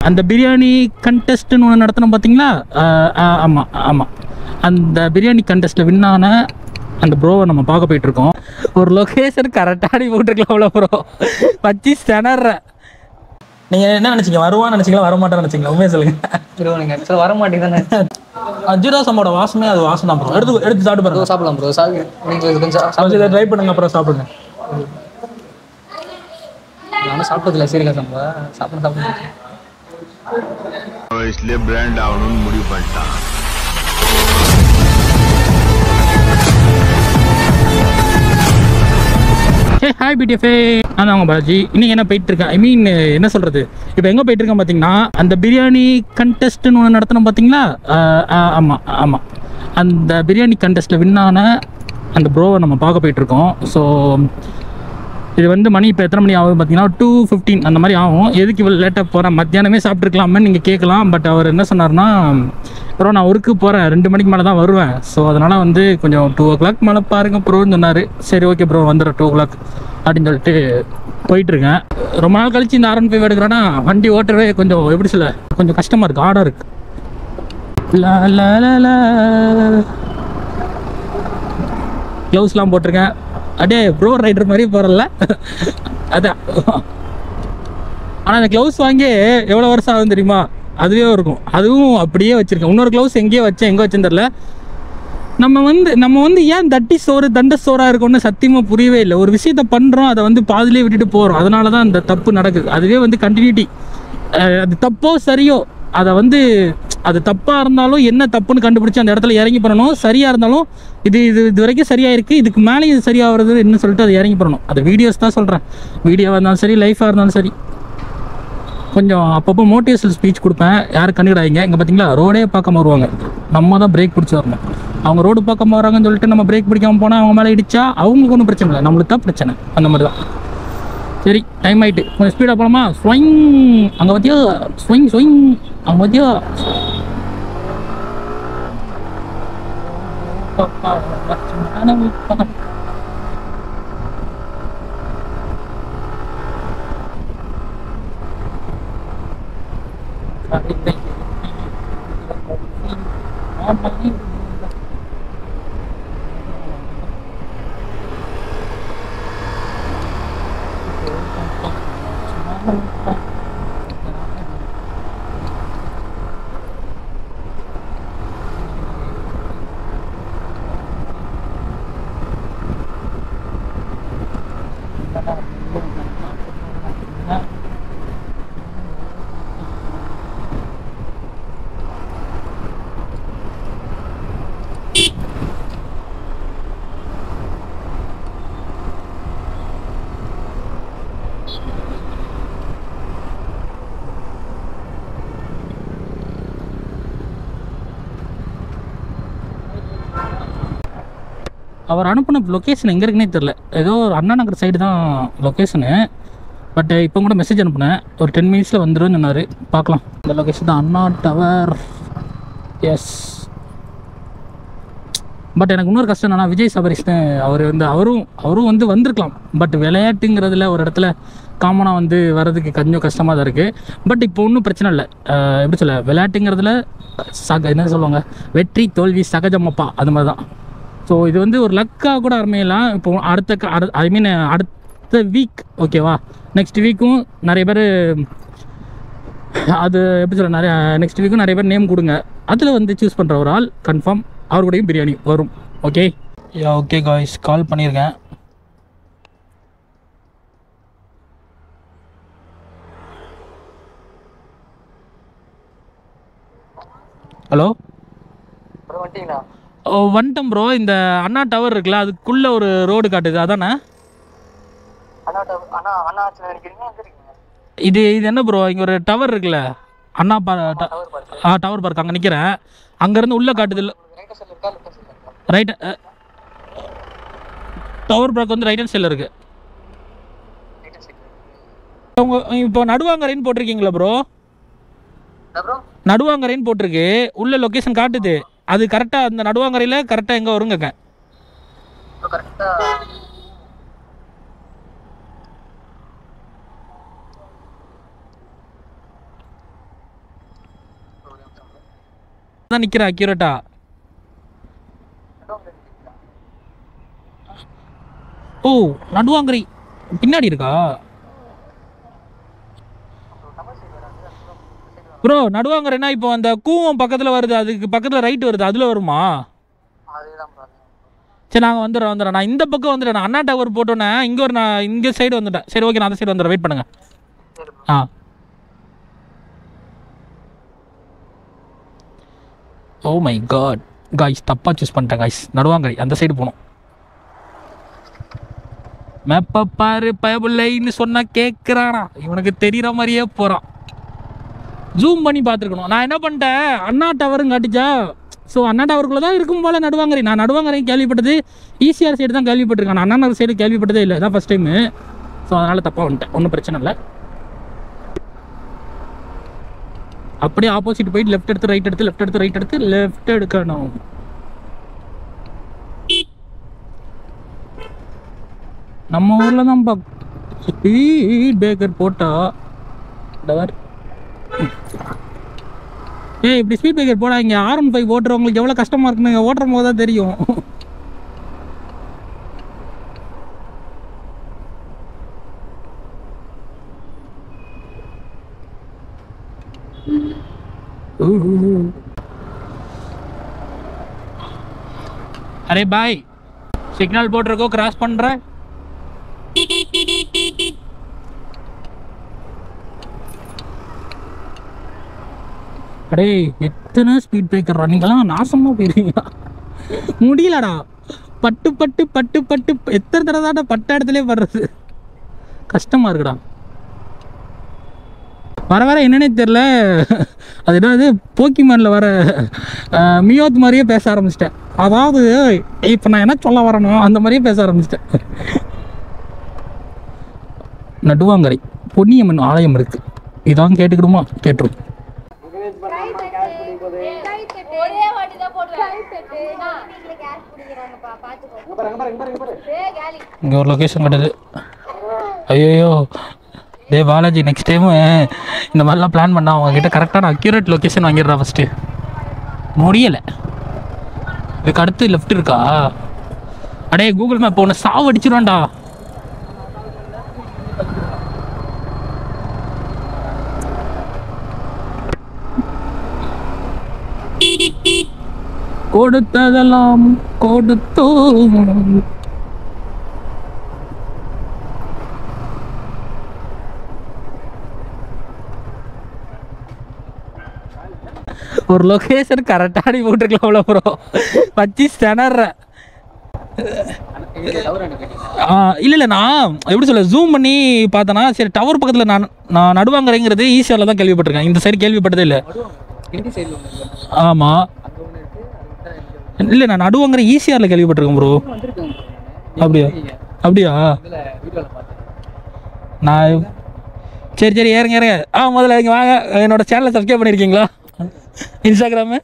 அந்த பிரியாணி கண்டெஸ்ட்னு ஒன்று நடத்தினோம் பார்த்தீங்களா? ஆமாம் ஆமாம், அந்த பிரியாணி கண்டெஸ்ட்டில் வின்னான அந்த ப்ரோவை நம்ம பார்க்க போயிட்டுருக்கோம். ஒரு லொக்கேஷன் கரெக்டாக நீ போட்டுருக்கலாம்ல ப்ரோ, வச்சு திணற. நீங்கள் என்ன நினச்சிங்க, வருவான்னு நினச்சிங்களா வரமாட்டேன்னு நினச்சிங்களா? உண்மையாக சொல்லுங்கள் ப்ரோ. நீங்கள் ஆக்சுவலாக வர மாட்டேங்குதானே? அஜிரா சம்போட வாசமே அது வாசம் தான் ப்ரோ. எடுத்து சாப்பிட்டு பாருங்க. சாப்பிடலாம் ப்ரோ. நீங்கள் கொஞ்சம் இதை ட்ரை பண்ணுங்க, அப்புறம் சாப்பிடுங்க. நானும் சாப்பிட்டதில்ல சீரக சம்பா. சாப்பிடுங்க. इसलिए ब्रांड ஆகணும்னு முடிவு பண்ணிட்டான். ஹே ஹாய் பிடிஎஃபே, நான் அவங்க பாலாஜி. இன்னைக்கு என்ன போயிட்டுருக்கேன், ஐ மீன் என்ன சொல்கிறது, இப்போ எங்கே போயிட்டுருக்கேன் பார்த்தீங்கன்னா, அந்த பிரியாணி கண்டெஸ்ட்னு ஒன்று நடத்தினோம் பார்த்தீங்களா? ஆமாம் ஆமாம், அந்த பிரியாணி கண்டெஸ்ட்டில் வின்னான அந்த ப்ரோவை நம்ம பார்க்க போயிட்டுருக்கோம். ஸோ இது வந்து மணி இப்போ எத்தனை மணி ஆகும் பார்த்தீங்கன்னா 2:15 அந்த மாதிரி ஆகும். எதுக்கு இவ்வளோ லேட்டாக போகிறேன், மத்தியானமே சாப்பிட்ருக்கலாமே நீங்கள் கேட்கலாம். பட் அவர் என்ன சொன்னார்னா, ப்ரோ நான் ஒர்க்கு போகிறேன், 2 மணிக்கு மேலே தான் வருவேன். ஸோ அதனால் வந்து கொஞ்சம் 2 o'clock மேலே பாருங்கள் ப்ரோன்னு சொன்னார். சரி ஓகே ப்ரோ வந்துடுறேன் 2 o'clock அப்படின்னு சொல்லிட்டு போயிட்டுருக்கேன். ரொம்ப நாள் கழிச்சு இந்த R15 எடுக்கிறேன்னா வண்டி ஓட்டவே கொஞ்சம் எப்படி சொல்ல, கொஞ்சம் கஷ்டமாக இருக்குது, ஆடாக இருக்குது. க்ளவுஸ்லாம் போட்டிருக்கேன், அப்படியே ப்ரோ ரைடர் மாதிரி போகிறல அதான். ஆனால் அந்த க்ளவுஸ் வாங்கி எவ்வளோ வருஷம் ஆகும் தெரியுமா? அதுவே இருக்கும், அதுவும் அப்படியே வச்சுருக்கேன். இன்னொரு க்ளவுஸ் எங்கேயோ வச்சேன், எங்கே வச்சேன்னு தெரில. நம்ம வந்து ஏன் தண்ட சோறாக இருக்கும்னு சத்தியமாக புரியவே இல்லை. ஒரு விஷயத்த பண்ணுறோம், அதை வந்து பாதிலே விட்டுட்டு போகிறோம். அதனால தான் அந்த தப்பு நடக்குது. அதுவே வந்து கண்டினியூட்டி, அது தப்போ சரியோ, அதை வந்து அது தப்பாக இருந்தாலும் என்ன தப்புன்னு கண்டுபிடிச்சி அந்த இடத்துல இறங்கி பண்ணணும். சரியாக இருந்தாலும் இது வரைக்கும் சரியாக இருக்குது, இதுக்கு மேலே இது சரியாகிறது என்ன சொல்லிட்டு அதை இறங்கி பண்ணணும். அது வீடியோஸ் தான் சொல்கிறேன், வீடியோவாக இருந்தாலும் சரி, லைஃபாக இருந்தாலும் சரி. கொஞ்சம் அப்பப்போ மோட்டிவேஷனல் ஸ்பீச் கொடுப்பேன், யாரும் கண்டுக்கிடாதீங்க. இங்கே பார்த்தீங்களா ரோடே பார்க்காம வருவாங்க, நம்ம தான் பிரேக் பிடிச்சி வரணும். அவங்க ரோடு பார்க்காம வராங்கன்னு சொல்லிட்டு நம்ம பிரேக் பிடிக்காமல் போனால் அவங்க மேலே இடிச்சா அவங்களுக்கு ஒன்றும் பிரச்சனை இல்லை, நம்மளுக்கு தான் பிரச்சனை. அந்த மாதிரி தான். சரி டைம் ஆகிட்டு, கொஞ்சம் ஸ்பீடாக போகலாமா? ஸ்வைங் அங்கே பார்த்தியா, ஸ்வைங் அங்கே பார்த்தியா. அவர் அனுப்பின லொக்கேஷன் எங்கே இருக்குன்னே தெரில. ஏதோ ஒரு அண்ணா நகர் சைடு தான் லொக்கேஷனு. பட் இப்போ கூட மெசேஜ் அனுப்புனேன், ஒரு 10 minutesல வந்துடும் சொன்னார். பார்க்கலாம். இந்த லொக்கேஷன் தான் அண்ணா டவர். எஸ். பட் எனக்கு இன்னொரு கஷ்டம் என்னன்னா, விஜய் சபரிஷ்னு அவரும் வந்து வந்திருக்கலாம். பட் விளையாட்டுங்கிறதுல ஒரு இடத்துல காமனாக வந்து வர்றதுக்கு கொஞ்சம் கஷ்டமாக தான் இருக்குது. பட் இப்போ ஒன்றும் பிரச்சனை இல்லை. எப்படி சொல்ல, விளையாட்டுங்கிறதுல என்ன சொல்லுவாங்க, வெற்றி தோல்வி சகஜமப்பா, அது மாதிரி தான். ஸோ இது வந்து ஒரு லக்காக கூட அமையலாம். இப்போ அடுத்த வீக் ஓகேவா, நெக்ஸ்ட் வீக்கும் நிறைய பேர் அது எப்படி சொல்ல, நெக்ஸ்ட் வீக்கும் நிறைய பேர் நேம் கொடுங்க. அதில் வந்து சூஸ் பண்ணுற ஒரு ஆள் கன்ஃபார்ம் அவர் கூடயும் பிரியாணி வரும். ஓகே ஓகே காய்ஸ், கால் பண்ணியிருக்கேன். ஹலோ வந்துட்டோம் ப்ரோ. இந்த அண்ணா டவர் இருக்குல்ல, அதுக்குள்ளே ஒரு ரோடு காட்டுது, அதானே? இது என்ன ப்ரோ, இங்கே ஒரு டவர் இருக்குல்ல, அண்ணா டவர் பார்க், அங்கே நிற்கிறேன். அங்கேருந்து உள்ளே காட்டுது இல்லை, ரைட் டவர் பார்க் வந்து ரைட் ஹேண்ட் சைடில் இருக்குது. இப்போ நடுவாங்கரைன்னு போட்டிருக்கீங்களா ப்ரோ? நடுவாங்கரைன்னு போட்டிருக்கு, உள்ள லொக்கேஷன் காட்டுது. அது கரெக்டாக அந்த நடுவாங்கரையில் கரெக்டாக எங்கே வருங்க? தான் நிற்கிறேன் அக்யூரேட்டா. ஓ நடுவாங்கரை பின்னாடி இருக்கா ப்ரோ? நடுவாங்கரைனா இப்போ அந்த கூவம் பக்கத்தில் வருது, அதுக்கு பக்கத்தில் ரைட் வருது, அதில் வருமா? சரி நாங்கள் வந்துடுறோம். நான் இந்த பக்கம் வந்துடுறேன். நான் அண்ணா டவர் போட்டோன்னே இங்கே நான் இங்கே சைடு வந்துட்டேன். சரி ஓகே, நான் அந்த சைடு வந்துடுறேன். வெயிட் பண்ணுங்கள். ஆ ஓ மை காட் காய்ஸ், தப்பாக சூஸ் பண்ணிட்டேன் காய்ஸ். நடுவாங்கரை அந்த சைடு போகணும். மேப்பை பாரு பயபுல்லைன்னு சொன்னால் கேட்குறானா? இவனுக்கு தெரிகிற மாதிரியே போகிறான். ஜூம் பண்ணி பார்த்துருக்கணும். நான் என்ன பண்ணிட்டேன், அண்ணா டவரும் காட்டிச்சா. ஸோ அண்ணா டவருக்குள்ளே தான் இருக்கும் போல் நடுவாங்கரை. நான் நடுவாங்கரை கேள்விப்பட்டது ஈசிஆர் சைடு தான் கேள்விப்பட்டிருக்கேன். நான் அண்ணா நகர் சைடு கேள்விப்பட்டதே இல்லை, இதான் ஃபஸ்ட் டைமு. ஸோ அதனால் தப்பாக வந்துட்டேன். ஒன்றும் பிரச்சனை இல்லை. அப்படியே ஆப்போசிட் போயிட்டு லெஃப்ட் எடுத்து ரைட் எடுத்து லெஃப்ட் எடுத்து ரைட் எடுத்து லெஃப்ட் எடுக்கணும். நம்ம ஊரில் தான் ஸ்பீட் பிரேக்கர் போட்டா டவர். ஏய் இப்படி ஸ்பீட் பிரேக்கர் போடா. இங்கே R15 ஓட்டுறவங்களுக்கு எவ்வளோ கஷ்டமாக இருக்குன்னு ஓட்டுற போது தான் தெரியும். अरे भाई सिग्नल बोर्डर को क्रॉस पड़ रहा है. अरे எத்தனை ஸ்பீட் பிரேக்கர் நீங்களாம் நாசமா போயிருக்கீங்க. முடியலடா. பட்டு பட்டு பட்டு பட்டு எத்தனை தடவை தான் பட்ட இடத்துல படுறது, கஷ்டமா இருக்குடா. வர வர என்னன்னே தெரில, அது என்னது போக்கிமானில் வர மியோத் மாதிரியே பேச ஆரம்பிச்சிட்டேன். அதாவது இப்போ நான் என்ன சொல்ல வரேனோ அந்த மாதிரியே பேச ஆரம்பிச்சிட்டேன். நடுவாங்கரை பொன்னியம்மன் ஆலயம் இருக்கு, இதான் கேட்டுக்கிடுமா? கேட்டுரும். இங்கே ஒரு லொக்கேஷன் கிடையாது. ஐயோ டே பாலாஜி, நெக்ஸ்ட் டைமு இந்த மாதிரிலாம் பிளான் பண்ணால் அவங்கக்கிட்ட கரெக்டான அக்யூரேட் லொக்கேஷன் வாங்கிடுறா ஃபஸ்ட்டு. முடியலை. இதுக்கு அடுத்து லெஃப்ட் இருக்கா? அடே கூகுள் மேப் ஒன்று சாவு அடிச்சிருவான்டா. கொடுத்ததெல்லாம் கொடுத்தோம். ஒரு லொக்கேஷன் கரெக்டாக நீ போட்டுருக்கலாம்ல ப்ரோ, வச்சு திணற. இல்லை நான் எப்படி சொல்ல, ஜூம் பண்ணி பார்த்தேன்னா சரி டவர் பக்கத்தில் நான் நடுவாங்கரைங்கிறது ஈஸியாவில் தான் கேள்விப்பட்டிருக்கேன். இந்த சைடு கேள்விப்பட்டதே இல்லை. ஆமாம் இல்லை, நான் நடுவாங்கரை ஈஸியாரில் கேள்விப்பட்டிருக்கேன் ப்ரோ. அப்படியா அப்படியா? நான் சரி சரி ஏறுங்க ஏறுங்க. முதல்ல இங்கே வாங்க. என்னோட சேனலை சப்ஸ்கிரைப் பண்ணியிருக்கீங்களா? இன்ஸ்டாகிராமு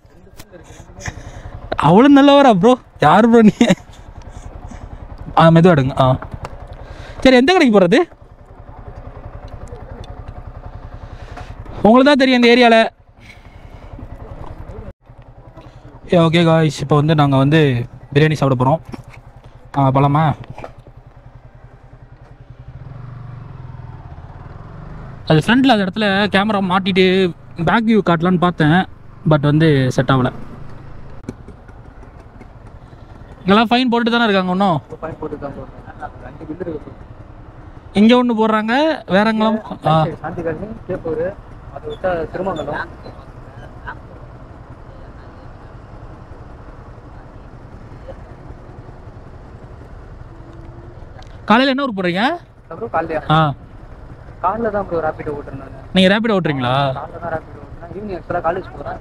அவ்வளோ நல்லவரா ப்ரோ? யார் ப்ரோ நீ? மெதுவாக எடுங்க. சரி எந்த கடைக்கு போகிறது? உங்களுக்கு தான் தெரியும் இந்த ஏரியாவில். ஓகே காய்ஸ், இப்போ வந்து நாங்கள் வந்து பிரியாணி சாப்பிட போகிறோம். போகலாமா? அது ஃப்ரண்டில் அந்த இடத்துல கேமரா மாட்டிட்டு பேக் வியூ காட்டலான்னு பார்த்தேன், பட் வந்து செட் ஆகலை. இங்கெல்லாம் ஃபைன் போட்டுட்டு தானே இருக்காங்க. இன்னும் ஃபைன் போட்டுருக்காங்க. இங்கே ஒன்று போடுறாங்க, வேற எங்கெல்லாம்? சாந்தி காலனி, கேப்பூர், அதை விட்டா திருமங்கலம். காலையில் என்ன ஊர் போடுறீங்க? அப்புறம் காலையா? காலையில் தான் ப்ரோ ரேப்பிடோ ஓட்டுறேன் நான். நீங்கள் ரேப்பிடோ ஓட்டுறீங்களா? காலையில் தான் ரேப்பிடோ ஓட்டுறேன். ஈவினிங் ஆக்சுவலாக காலேஜ் போகிறேன்.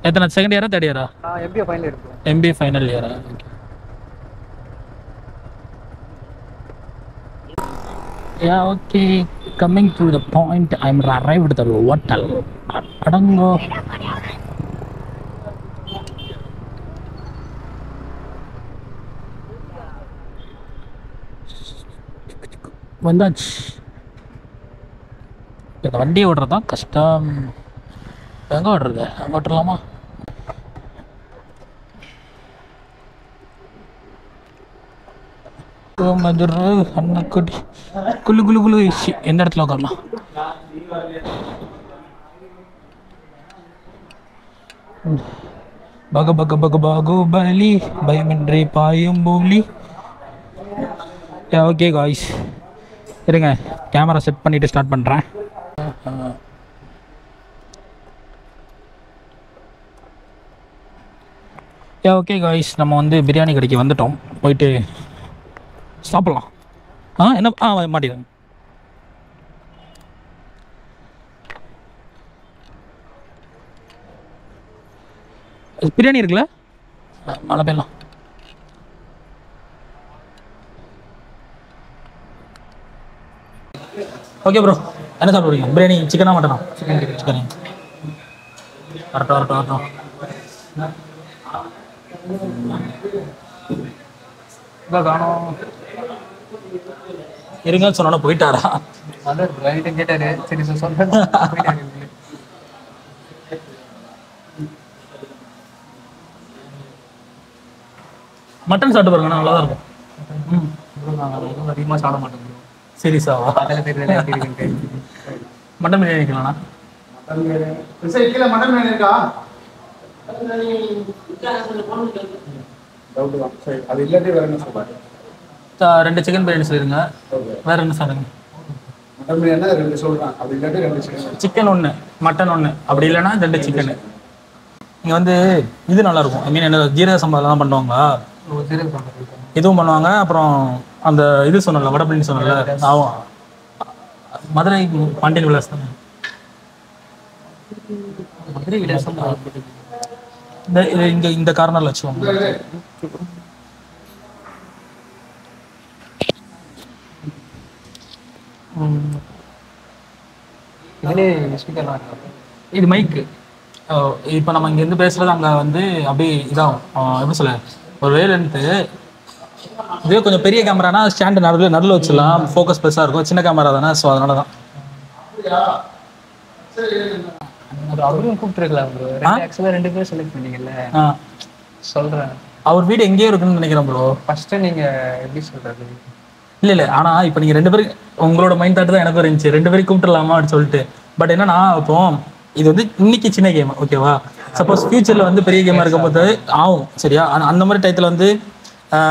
எத்தனை செகண்ட் இயரா தேர்ட் இயரா? MBA final year. MBA final இயரா? Yeah, okay. Coming to the point, I'm arrived at the hotel. அடங்கோ. வந்தாச்சு. இந்த வண்டியை ஓடுறது தான் கஷ்டம். எங்கே ஓட்டுறது அங்கே ஓட்டலாமா? மதுரை அன்னக்குடி குளு குளு குளு எந்த இடத்துல உட்காரலாம்? பக பக பக பாகுபலி பயமின்றி பாயும் பூலி. ஓகே காய்ஸ், இருங்க கேமரா செட் பண்ணிவிட்டு ஸ்டார்ட் பண்ணுறேன். ஓகே காய்ஸ், நம்ம வந்து பிரியாணி கடைக்கு வந்துட்டோம். போயிட்டு சாப்பிட்லாம். என்ன மாட்டிடுங்க. பிரியாணி இருக்குல்ல, மழை பெய்யலாம். ஓகே ப்ரோ, என்ன சாப்பிடுவீங்க? பிரியாணி சிக்கனா மட்டனா? சிக்கன். வரட்டும். காணோம். இருங்க சொன்னா போயிட்டாரா? கேட்டாரு. சரி சொல்றேன். மட்டன் சாப்பிட்டு பாருங்க, நல்லா தான் இருக்கும். அதிகமாக சாப்பிட மாட்டேன். சீரியஸாவா? மட்டன் பிரியாணி வைக்கலாம்ண்ணா. மட்டன் பிரியாணி இருக்கா? அது இல்லாட்டி வேற என்ன சொல்லுவாங்க? 2 சிக்கன் பிரியாணி சொல்லிடுங்க. வேற என்ன சாப்பிடுங்க? மட்டன் பிரியாணி 2 சொல்றான். அது இல்லாட்டி 2 சிக்கன். சிக்கன் 1, மட்டன் 1, அப்படி இல்லைன்னா 2 சிக்கன். இங்கே வந்து இது நல்லாயிருக்கும். ஐ மீன் என்ன ஜீரக சம்பாலாம் பண்ணுவாங்க, இதுவும் பண்ணுவாங்க. அப்புறம் அந்த இது சொன்னல, வடபழனி சொன்னல, ஆகும். மதுரை பாண்டியன் விலாஸ் தானே? மதுரை விலாசம் இந்த கார்னர்ல வச்சுக்கோங்க. இது மைக்கு. இப்போ நம்ம இங்கேருந்து பேசுறது அங்கே வந்து அப்படியே இதாகும். எப்படி சொல்ல, ஒரு வேலன்ட்டு இதுவே கொஞ்சம் பெரிய கேமரானா ஸ்டாண்டு நடுவில் வச்சிடலாம், ஃபோக்கஸ் பெருசாக இருக்கும். சின்ன கேமரா தானே, ஸோ அதனால தான். அவரும் கூப்பிட்டுருக்கலாம் ப்ரோ. ஆக்சுவலாக 2 பேர் செலக்ட் பண்ணீங்கல்ல, சொல்கிறேன். அவர் வீடு எங்கேயோ இருக்குன்னு நினைக்கிறேன் ப்ரோ. ஃபஸ்ட்டு நீங்கள் எப்படி சொல்கிறது? இல்லை ஆனால் இப்போ நீங்கள் 2 பேருக்கு உங்களோட மைண்ட் தாட்டு தான் எனக்கு இருந்துச்சு, 2 பேரும் கூப்பிட்டுலாமா அப்படின்னு சொல்லிட்டு. பட் என்னன்னா, இப்போ இது வந்து இன்னைக்கு சின்ன கேம், ஓகேவா? சப்போஸ் ஃபியூச்சரில் வந்து பெரிய கேமாக இருக்கும்போது ஆகும், சரியா? ஆனால் அந்த மாதிரி டயத்தில் வந்து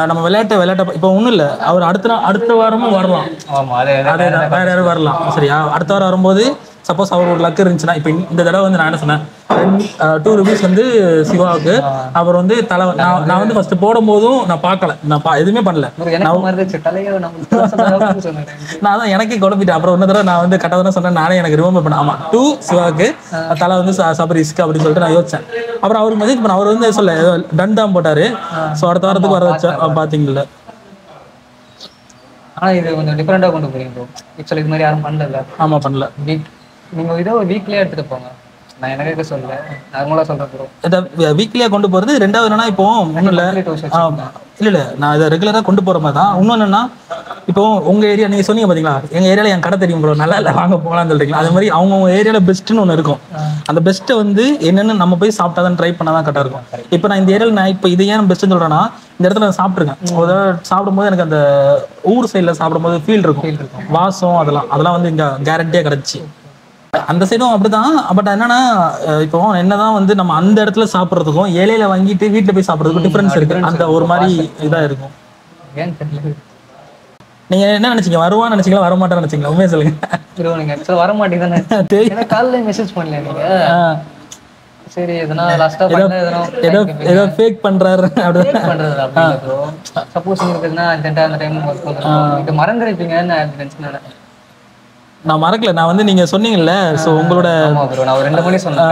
நம்ம விளையாட்ட இப்போ ஒன்றும் இல்லை, அவர் அடுத்த வாரமும் வரலாம். ஆமாம், அதே வேற யாரும் வரலாம், சரியா? அடுத்த வாரம் வரும்போது சப்போஸ் அவர் ஒரு லக் இருந்துச்சுன்னா, இப்போ இந்த தடவை வந்து நான் என்ன சொன்னேன், 2 ருபீஸ் வந்து சிவாவுக்கு. அவர் வந்து நான் வந்து ஃபர்ஸ்ட் போடும் போதும் நான் பார்க்கல, நான் எதுவுமே பண்ணல. நான் தான் எனக்கே குழப்பிட்டேன். அப்புறம் இன்னொரு தடவை நான் வந்து கரெக்டாக சொன்னேன், நானே எனக்கு ரிமெம்பர் பண்ணேன். ஆமா, 2 சிவாவுக்கு, தலை வந்து சபரிஸ்க்கு அப்படின்னு சொல்லிட்டு நான் யோசிச்சேன். அப்புறம் அவருக்கு மெசேஜ் பண்ண, அவர் வந்து சொல்ல டன் தான் போட்டாரு. ஸோ அடுத்த வாரத்துக்கு வர வச்சா பார்த்தீங்களா? ஆனால் இது கொஞ்சம் டிஃப்ரெண்டாக கொண்டு போறீங்க. ஆக்சுவலி இது மாதிரி யாரும் பண்ணல. ஆமாம், பண்ணல. நீங்கள் இதோ வீக்லியே எடுத்துகிட்டு போங்க. நான் எனக்கு சொல்ல நார்மலாக சொல்கிறேன் ப்ரோ. இதை வீக்லியாக கொண்டு போகிறது. 2வது என்னன்னா, இப்போ ஒன்றும் இல்லை நான் இதை ரெகுலராக கொண்டு போகிற மாதிரி தான். இன்னொன்று என்னன்னா, இப்போ உங்கள் ஏரியா நீங்கள் சொன்னீங்க பார்த்தீங்களா, எங்கள் ஏரியாவில் என் கடை தெரியும் ப்ரோ, நல்லா இல்லை வாங்க போகலான்னு சொல்கிறீங்களா? அதே மாதிரி அவங்கவுங்க ஏரியாவில் பெஸ்ட்டுன்னு ஒன்று இருக்கும். அந்த பெஸ்ட்டை வந்து என்னென்னு நம்ம போய் சாப்பிட்டா தான், ட்ரை பண்ணால் தான் கரெக்டாக இருக்கும். இப்போ நான் இந்த ஏரியாவில் நான் இப்போ இது ஏன் பெஸ்ட்டுன்னு சொல்கிறேன்னா, இந்த இடத்துல நான் சாப்பிட்ருக்கேன். ஒரு சாப்பிடும்போது எனக்கு அந்த ஊர் சைடில் சாப்பிடும்போது ஃபீல் இருக்கும், வாசம் அதெல்லாம் வந்து இங்கே கேரண்டியாக கிடச்சி. அந்த சைடும் அப்படிதான். பட் என்னன்னா, இப்போ என்னதான் வந்து நம்ம அந்த இடத்துல சாப்பிட்றதுக்கும் ஏழையில வாங்கிட்டு வீட்டில் போய் சாப்பிட்றதுக்கும் டிஃபரன்ஸ் இருக்கு. அந்த ஒரு மாதிரி இதாக இருக்கும். நீங்க என்ன நினைச்சீங்க? வருவான்னு நினைச்சீங்களா, வர மாட்டேன்னு நினைச்சீங்களா? உண்மையை சொல்லுங்க. வர மாட்டேங்குதானே, காலைல மெசேஜ் பண்ணல நீங்க. சரி, எதனா லாஸ்டா ஏதோ ஃபேக் பண்றாரு அப்படி ப்ரோ. சப்போஸ் நீங்க எதனா அந்த டைம் ஒர்க் பண்றோம், இது மறந்துருப்பீங்கன்னு நினைச்சேன். நான் மறக்கல. நான் வந்து நீங்க சொன்னீங்கல்ல, ஸோ உங்களோட நான் ஒரு 2 மணி சொன்னேன்.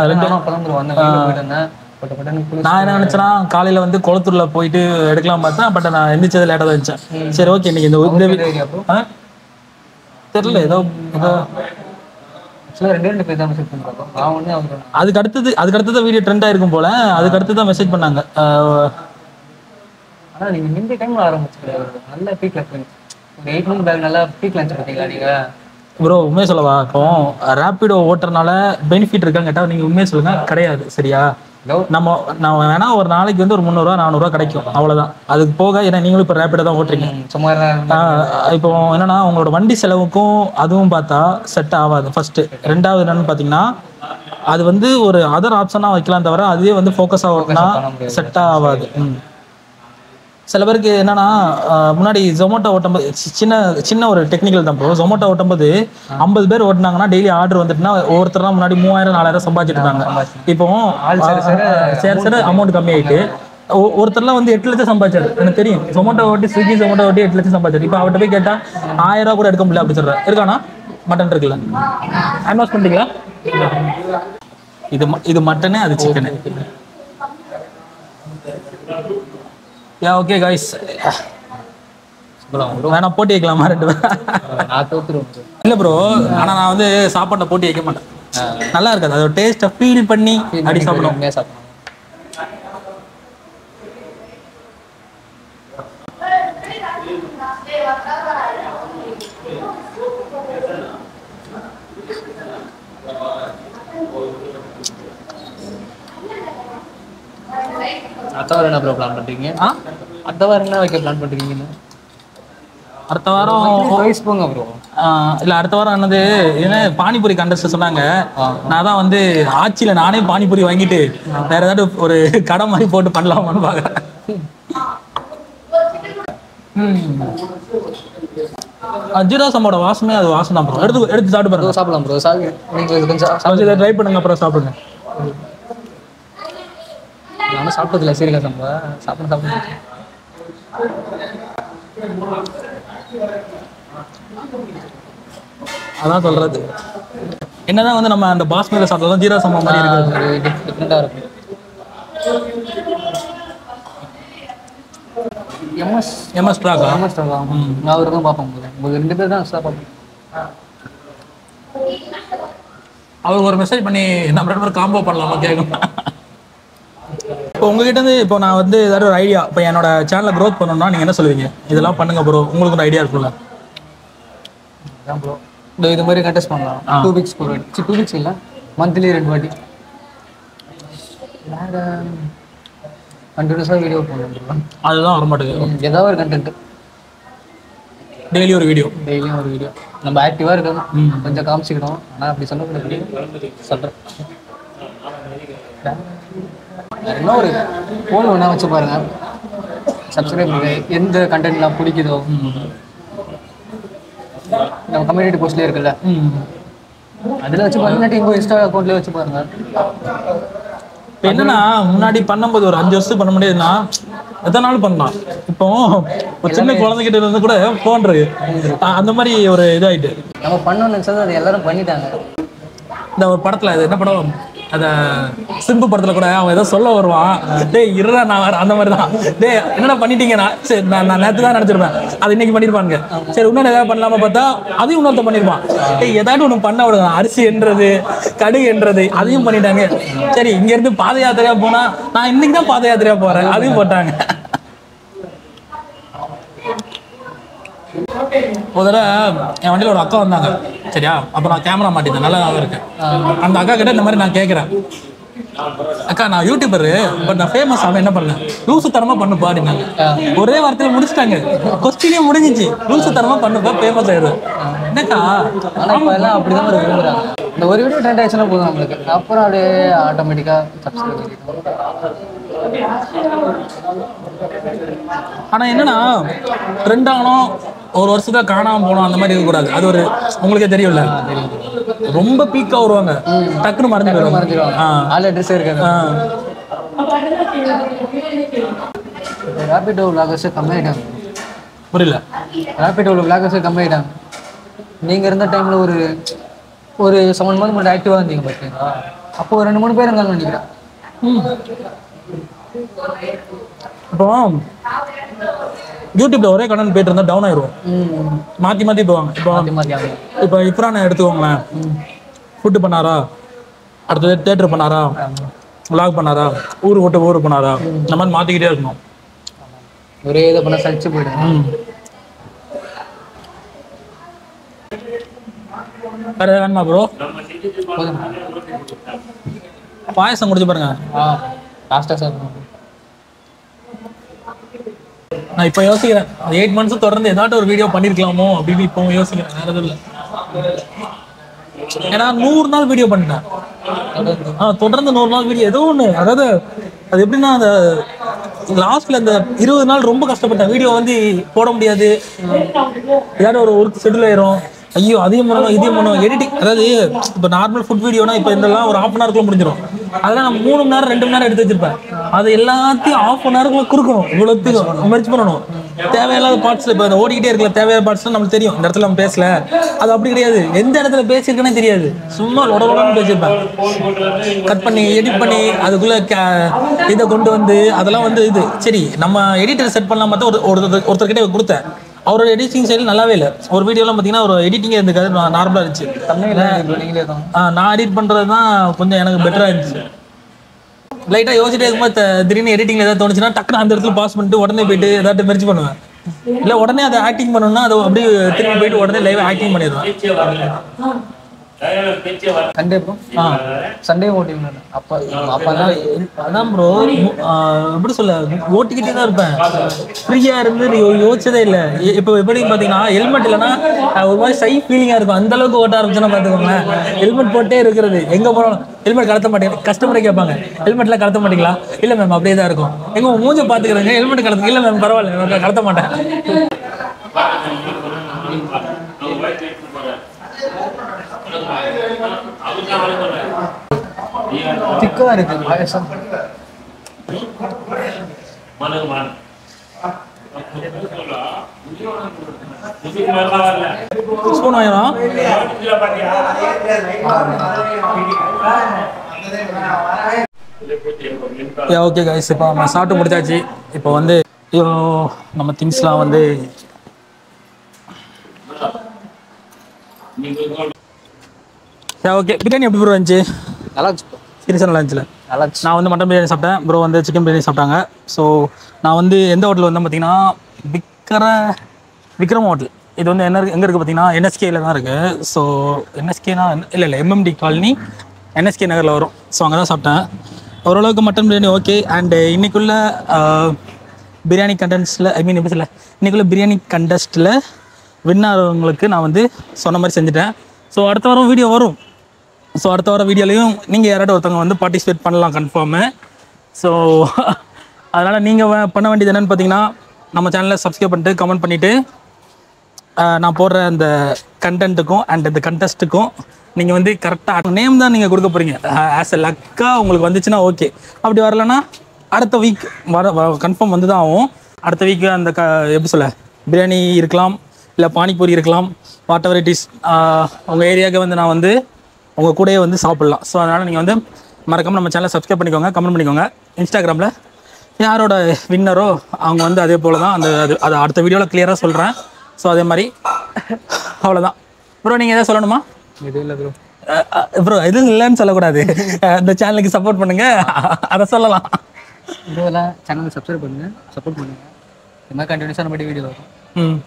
நான் என்ன நினைச்சேன்னா, காலையில வந்து குளத்தூர்ல போயிட்டு எடுக்கலாம் பார்த்தேன். பட் நான் எந்திரிச்சது லேட்டாக தான் இருந்துச்சேன். சரி, ஓகே. இன்னைக்கு இந்த தெரியல, ஏதோ அதுக்கு அடுத்தது வீடியோ ட்ரெண்ட் ஆயிருக்கும் போல. அதுக்கு அடுத்து தான் மெசேஜ் பண்ணாங்க. ஆனா நீங்க இந்த டைம்ல ஆரம்பிச்சுக்கல, நல்ல பீக்ல ஒரு 8 மந்த் பேக் நல்லா பீக்ல இருந்துச்சு பாத்தீங்களா? நீங்க ப்ரோ உண்மையை சொல்லவா? இப்போ ரேப்பிடோ ஓட்டுறதுனால பெனிஃபிட் இருக்கான்னு கேட்டால் நீங்கள் உண்மையை சொல்லுங்க, கிடையாது. சரியா? நம்ம வேணா ஒரு நாளைக்கு வந்து ஒரு 300 400 கிடைக்கும், அவ்வளோதான். அதுக்கு போக ஏன்னா நீங்களும் இப்போ ரேப்பிடோ தான் ஓட்டுறீங்க. சும்மா இப்போ என்னன்னா உங்களோட வண்டி செலவுக்கும் அதுவும் பார்த்தா செட் ஆகாது. ஃபர்ஸ்ட். ரெண்டாவது என்னன்னு பார்த்தீங்கன்னா அது வந்து ஒரு அதர் ஆப்ஷனாக வைக்கலாம் தவிர அதுவே வந்து ஃபோக்கஸாக ஓட்டினா செட் ஆகாது. சில பேருக்கு என்னன்னா முன்னாடி ஜொமேட்டோ ஓட்டும்போது சின்ன ஒரு டெக்னிக்கல் தான் ப்ரோ. ஜொமேட்டோ ஓட்டும்போது 50 பேர் ஓட்டினாங்கன்னா டெய்லி ஆர்டர் வந்துட்டுனா ஒவ்வொருத்தர் முன்னாடி 3000 4000 சம்பாதிச்சிட்டு இருந்தாங்க. இப்போ சேர அமௌண்ட் கம்மியாயிட்டு ஒருத்தர்லாம் வந்து 8 லட்சம் சம்பாதிச்சாரு. எனக்கு தெரியும். ஜொமேட்டோ ஓட்டி ஸ்விக்கி ஜொமேட்டோ ஓட்டி 8 லட்சம் சம்பாதிச்சாரு. இப்போ அவர்கிட்ட போய் கேட்டால் 1000 ரூபா கூட எடுக்க முடியல அப்படி சொல்றாரு. இருக்கானா? மட்டன் இருக்குல்ல, அட்வான்ஸ் பண்ணிட்டீங்களா? இது மட்டனு, அது சிக்கனு. யா ஓகே கைஸ், வேணா போட்டி வைக்கலாமா 2 பேரும்? இல்லை ப்ரோ, ஆனால் நான் வந்து சாப்பாட்டை போட்டி வைக்க மாட்டேன். நல்லா இருக்காது. அதோட டேஸ்ட்டை ஃபீல் பண்ணி அப்படி சாப்பிடணும். அடுத்த வாரம் என்ன ப்ரோ பிளான் பண்ணுறீங்க? அடுத்த வாரம் என்ன வைக்க பிளான் பண்ணுறீங்கன்னு? அடுத்த வாரம் வயசு போங்க ப்ரோ. இல்லை, அடுத்த வாரம் என்னது என்ன பானிபூரி கண்டஸ்ட் சொன்னாங்க. நான் தான் வந்து ஆட்சியில் நானே பானிபூரி வாங்கிட்டு வேற ஏதாவது ஒரு கடை மாதிரி போட்டு பண்ணலாமான்னு பார்க்குறேன். ஜீரா சம்போட வாசமே அது வாசம் தான் ப்ரோ. எடுத்து சாப்பிட்டு பாருங்க. சாப்பிடலாம் ப்ரோ. நீங்கள் கொஞ்சம் இதை ட்ரை பண்ணுங்க, அப்புறம் சாப்பிடுங்க. நானும் சாப்பிட்டதில்ல சீரக சம்பா. சாப்பிட அதான் சொல்றது. என்னதான் வந்து நம்ம அந்த பாஸ்மதியில சாப்பிட்டாலும் ஜீரா சம்பா மாதிரி இருக்குது, டிஃப்ரெண்டாக இருக்கும். எம்எஸ் ட்ராகா? நான் அவருக்கும் பார்ப்போம் போது உங்களுக்கு 2 பேர் தான் பார்ப்போம். அவர் ஒரு மெசேஜ் பண்ணி நம்ம 2 பேரும் காம்போ பண்ணலாமா கேட்கணும். இப்போ உங்ககிட்ட இருந்து இப்போ நான் வந்து ஏதாவது ஒரு ஐடியா, இப்போ என்னோட சேனலை க்ரோத் பண்ணணும்னா நீங்கள் என்ன சொல்லுவீங்க? இதெல்லாம் பண்ணுங்க ப்ரோ, உங்களுக்கு ஒரு ஐடியா இருக்குல்ல? அதான் ப்ரோ, இது மாதிரி கண்டெஸ்ட் பண்ணலாம். 2 வீக்ஸ் ஒரு வாட்டி. 2 வீக்ஸ் இல்லை, மந்த்லி 2 வாட்டி கண்டினியூஸாக வீடியோ போடணும். அதுதான் வர மாட்டேங்குது. ஏதாவது ஒரு கண்டென்ட், டெய்லி ஒரு வீடியோ. டெய்லியும் ஒரு வீடியோ. நம்ம ஆக்டிவாக இருக்கணும், கொஞ்சம் காமிச்சிக்கணும். ஆனால் அப்படி சொல்லக்கூடாது சொல்கிறேன். என்ன ஒரு ஃபோன் ஒன்றா வச்சு பாருங்க, சப்ஸ்கிரைப் பண்ணுங்க. எந்த கண்டென்ட்லாம் பிடிக்குதோ நம்ம கம்யூனிட்டி போஸ்ட்லேயே இருக்குல்ல, அதில் வச்சு பாருங்க. இல்லாட்டி எங்கள் இன்ஸ்டா அக்கௌண்ட்லேயே வச்சு பாருங்க. இப்போ என்னன்னா முன்னாடி பண்ணும்போது ஒரு 5 வருஷத்துக்கு பண்ண முடியாதுன்னா எத்தனை நாள் பண்ணலாம். இப்போ ஒரு சின்ன குழந்தைகிட்ட இருந்து கூட ஃபோன் இருக்கு, அந்த மாதிரி ஒரு இதாகிட்டு. நம்ம பண்ணணும்னு நினச்சது அது எல்லாரும் பண்ணிட்டாங்க. இந்த ஒரு படத்தில் அது என்ன படம், அதை சிம்பு படத்தில் கூட அவன் ஏதோ சொல்ல வருவான், டேய் இருடா நான் வர, அந்த மாதிரி தான். டே என்னடா பண்ணிட்டீங்கன்னா, சரி நான் நேற்று தான் நினச்சிருப்பேன், அது இன்னைக்கு பண்ணியிருப்பாங்க. சரி இன்னொன்று ஏதாவது பண்ணலாமா பார்த்தா அதையும் இன்னொருத்த பண்ணியிருப்பான். டேய் ஏதாட்டும் ஒன்று பண்ண விடுங்க, அரிசி என்றது கடுகு என்றது அதையும் பண்ணிட்டாங்க. சரி இங்கேருந்து பாத யாத்திரையாக போனால் நான் இன்னைக்கு தான் பாத யாத்திரையாக போகிறேன், அதையும் போட்டாங்க. ஒரு தடவை என் வண்டியில் ஒரு அக்கா வந்தாங்க. சரியா? அப்போ நான் கேமரா மாட்டிருந்தேன், நல்லா இருக்கேன். அந்த அக்கா கிட்ட இந்த மாதிரி நான் கேட்குறேன், அக்கா நான் யூடியூபரு, பட் நான் ஃபேமஸ் ஆக என்ன பண்ணேன், லூசுத்தனமா பண்ணுப்பா அப்படின்னாங்க. ஒரே வார்த்தையில முடிச்சுட்டாங்க, கொஸ்டினே முடிஞ்சிச்சு. லூசுத்தனமா பண்ணுப்பா, ஃபேமஸ் ஆயிடும். என்னக்கா? ஆனால் இப்போ எல்லாம் அப்படி தான் விரும்புகிறாங்க. இந்த ஒரு வீடியோ ட்ரெண்ட் ஆயிடுச்சுன்னா போதும் நம்மளுக்கு, அப்புறம் அப்படியே ஆட்டோமேட்டிக்காக சப்ஸ்கிரைப் பண்ணிக்கலாம். ஆனால் என்னன்னா ட்ரெண்ட் ஆகணும், ஒரு வருஷத்துல காணாமல் போனோம், அந்த மாதிரி இருக்கக்கூடாது. அது ஒரு உங்களுக்கே தெரியும்ல, ரொம்ப பீக்காக வருவாங்க, டக்குன்னு மறைஞ்சு போயிடுவாங்க. ஆள் அட்ரஸே இருக்காது. ரேபிடோ விளாகர்ஸே கம்மியாயிட்டாங்க. புரியல? ரேபிடோ விளாகர்ஸே கம்மியாயிட்டாங்க. நீங்கள் இருந்த டைமில் ஒரு 7 months மட்டும் ஆக்டிவாக இருந்தீங்க பார்த்தீங்களா, அப்போ ஒரு 2-3 பேர் இருந்தாலும் நினைக்கிறேன். இப்போ யூடியூப்ல ஒரே கண்டென்ட் போயிட்டு இருந்தா டவுன் ஆயிடுவோம், மாற்றி மாற்றி போவாங்க. இப்போ இப்ரானை எடுத்துக்கோங்களேன், ஃபுட்டு பண்ணாரா, அடுத்தது தேட்டர் பண்ணாரா, விளாக் பண்ணாரா, ஊர் விட்டு ஊர் பண்ணாரா, இந்த மாதிரி மாற்றிக்கிட்டே இருக்கணும். ஒரே இதை பண்ண சலிச்சு போயிடுங்க. வேறு வேணுமா ப்ரோ? போதும். பாயசம் குடிச்சு பாருங்க. லாஸ்ட்டாக சார் நான் இப்போ யோசிக்கிறேன் 8 months தொடர்ந்து ஏதாட்டும் ஒரு வீடியோ பண்ணியிருக்கலாமோ அப்படின்னு இப்போ யோசிக்கிறேன். வேறு எதுவும் இல்லை. ஏன்னா 100 நாள் வீடியோ பண்ணிட்டேன். தொடர்ந்து 100 நாள் வீடியோ ஏதோ ஒன்று. அதாவது அது எப்படின்னா அந்த லாஸ்ட்ல அந்த 20 நாள் ரொம்ப கஷ்டப்பட்டேன். வீடியோ வந்து போட முடியாது, ஏதாவது ஒரு ஷெட்யூல் ஆயிரும். ஐயோ அதையும் பண்ணணும் இதையும் பண்ணணும். எடிட்டிங் அதாவது இப்போ நார்மல் ஃபுட் வீடியோனா இப்போ இதெல்லாம் ஒரு 1/2 hour முடிஞ்சிடும். அதெல்லாம் நான் 3 மணி நேரம் 2 மணி நேரம் எடுத்து வச்சிருப்பேன். அது எல்லாத்தையும் 1/2 hour குறுக்கணும். இவ்வளோத்தையும் முயற்சி பண்ணணும். தேவையில்லாத பார்ட்ஸில் இப்போ ஓடிக்கிட்டே இருக்கல, தேவையான பார்ட்ஸ்லாம் நம்மளுக்கு தெரியும். இந்த இடத்துல நம்ம பேசல, அது அப்படி கிடையாது. எந்த இடத்துல பேசியிருக்கேனே தெரியாது. சும்மா உடம்புலாம் பேசியிருப்பேன். கட் பண்ணி எடிட் பண்ணி அதுக்குள்ளே இதை கொண்டு வந்து அதெல்லாம் வந்து இது சரி நம்ம எடிட்டர் செட் பண்ணலாம் பார்த்தா ஒருத்தர்கிட்ட கொடுத்தேன். அவரோட எடிட்டிங் ஸ்டைல் நல்லாவே இல்லை. ஒரு வீடியோலாம் பார்த்தீங்கன்னா ஒரு எடிட்டிங்கே இருந்துக்காது, நார்மலாக இருந்துச்சு. நான் எடிட் பண்ணுறது தான் கொஞ்சம் எனக்கு பெட்டராக இருந்துச்சு. லைட்டாக யோசிச்சுட்டே இருக்கும்போது திடீர்னு எடிட்டிங் ஏதாவது தோணுச்சுன்னா டக்குனு அந்த இடத்துல பாஸ் பண்ணிட்டு உடனே போயிட்டு ஏதாவது மெர்ஜ் பண்ணுவேன். இல்லை உடனே அதை ஆக்டிங் பண்ணணும்னா அதை அப்படியே திரும்பி போயிட்டு உடனே லைவ் ஆக்டிங் பண்ணிடுவேன். சண்டே ப்ரோ சண்டே ஓட்டிங்க அப்போ அதான் ப்ரோ எப்படி சொல்ல ஓட்டிக்கிட்டே தான் இருப்பேன். ஃப்ரீயாக இருந்து யோசிச்சதே இல்லை. இப்போ எப்படி பார்த்தீங்கன்னா ஹெல்மெட் இல்லைன்னா ஒரு மாதிரி சை ஃபீலிங்காக இருக்கும். அந்த அளவுக்கு ஓட்ட ஆரம்பிச்சுன்னா பார்த்துக்கோங்க. ஹெல்மெட் போட்டே இருக்கிறது எங்கே போனாலும் ஹெல்மெட் கலத்த மாட்டேங்க. கஸ்டமரை கேட்பாங்க ஹெல்மெட்லாம் கலத்த மாட்டீங்களா? இல்லை மேம் அப்படியே தான் இருக்கும். எங்கள் மூஞ்சை பார்த்துக்கிறேங்க ஹெல்மெட் கலத்து. இல்லை மேம் பரவாயில்ல கலத்த மாட்டேன். திக்கா இருக்கு பாயசம். ஸ்பூன் ஆயிரும். ஓகே கைஸ், இப்போ நம்ம சாப்பிட்டு முடிச்சாச்சு. இப்போ வந்து நம்ம திங்ஸ்லாம் வந்து ஓகே. பிரியாணி எப்படி ப்ரோ இருந்துச்சு? நல்லா இருந்துச்சு. சீரியஸாக நல்லா இருந்துச்சுல? நல்லா இருந்துச்சு. நான் வந்து மட்டன் பிரியாணி சாப்பிட்டேன், ப்ரோ வந்து சிக்கன் பிரியாணி சாப்பிட்டாங்க. ஸோ நான் வந்து எந்த ஹோட்டல் வந்தேன் பார்த்தீங்கன்னா விக்ரம் ஹோட்டல். இது வந்து என்ன எங்கே இருக்குது பார்த்தீங்கன்னா என்எஸ்கேயில் தான் இருக்குது. ஸோ என்எஸ்கேனா இல்லை எம்எம்டி காலனி என்எஸ்கே நகரில் வரும். ஸோ அங்கே தான் சாப்பிட்டேன். ஓரளவுக்கு மட்டன் பிரியாணி ஓகே. அண்டு இன்றைக்குள்ள பிரியாணி கண்டென்ட்ஸில் எப்படி இல்லை இன்றைக்குள்ள பிரியாணி கண்டெஸ்ட்டில் வின் ஆகிறவங்களுக்கு நான் வந்து சொன்ன மாதிரி செஞ்சுட்டேன். ஸோ அடுத்த வாரம் வீடியோ வரும். ஸோ அடுத்த வாரம் வீடியோலையும் நீங்கள் யாராவது ஒருத்தவங்க வந்து பார்ட்டிசிபேட் பண்ணலாம் கன்ஃபார்மு. ஸோ அதனால் நீங்கள் பண்ண வேண்டியது என்னென்னு பார்த்தீங்கன்னா நம்ம சேனலில் சப்ஸ்கிரைப் பண்ணிட்டு கமெண்ட் பண்ணிவிட்டு நான் போடுற அந்த கண்டென்ட்டுக்கும் அண்ட் இந்த கண்டெஸ்ட்டுக்கும் நீங்கள் வந்து கரெக்டாக நேம் தான் நீங்கள் கொடுக்க போகிறீங்க. ஆஸ் எ லக்காக உங்களுக்கு வந்துச்சுன்னா ஓகே. அப்படி வரலன்னா அடுத்த வீக் கன்ஃபார்ம் வந்து தான் ஆகும். அடுத்த வீக்கு அந்த எப்படி சொல்ல பிரியாணி இருக்கலாம், இல்லை பானிபூரி இருக்கலாம், வாட் எவர் இட் இஸ். உங்கள் ஏரியாவுக்கு வந்து நான் வந்து உங்கள் கூடயே வந்து சாப்பிட்லாம். ஸோ அதனால் நீங்கள் வந்து மறக்காமல் நம்ம சேனலை சப்ஸ்கிரைப் பண்ணிக்கோங்க, கமெண்ட் பண்ணிக்கோங்க. இன்ஸ்டாகிராமில் யாரோட வின்னரோ அவங்க வந்து அதே போல் தான் அது அடுத்த வீடியோவில் கிளியராக சொல்கிறேன். ஸோ அதே மாதிரி அவ்வளோதான் ப்ரோ. நீங்கள் எதாவது சொல்லணுமா? எதுவும் இல்லை ப்ரோ. ப்ரோ எதுவும் இல்லைன்னு சொல்லக்கூடாது. இந்த சேனலுக்கு சப்போர்ட் பண்ணுங்கள், அதை சொல்லலாம். இதுவெல்லாம் சேனலுக்கு சப்ஸ்கிரைப் பண்ணுங்கள், சப்போர்ட் பண்ணுங்கள். இந்த மாதிரி கண்டினியூஸாக நம்ம வீடியோ வரும்.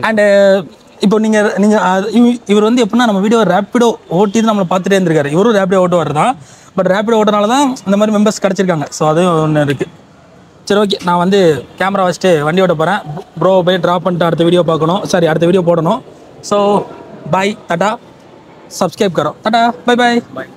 அண்டு இப்போ இவர் வந்து எப்படின்னா நம்ம வீடியோ ரேப்பிடோ ஓட்டி நம்மளை பார்த்துட்டே இருந்திருக்காரு. இவரும் ரேப்பிடோ ஓட்டு வர்றதான். பட் ரேப்பிடோ ஓட்டுறனால தான் இந்த மாதிரி மெம்பர்ஸ் கிடச்சிருக்காங்க. ஸோ அதுவும் ஒன்று இருக்குது. சரி ஓகே, நான் வந்து கேமரா வச்சுட்டு வண்டி ஓட்ட போகிறேன். ப்ரோ போய் ட்ராப் பண்ணிட்டு அடுத்த வீடியோ பார்க்கணும், சாரி அடுத்த வீடியோ போடணும். ஸோ பாய், டாடா, சப்ஸ்கிரைப் கரோ, டாடா, பை பாய் பாய்.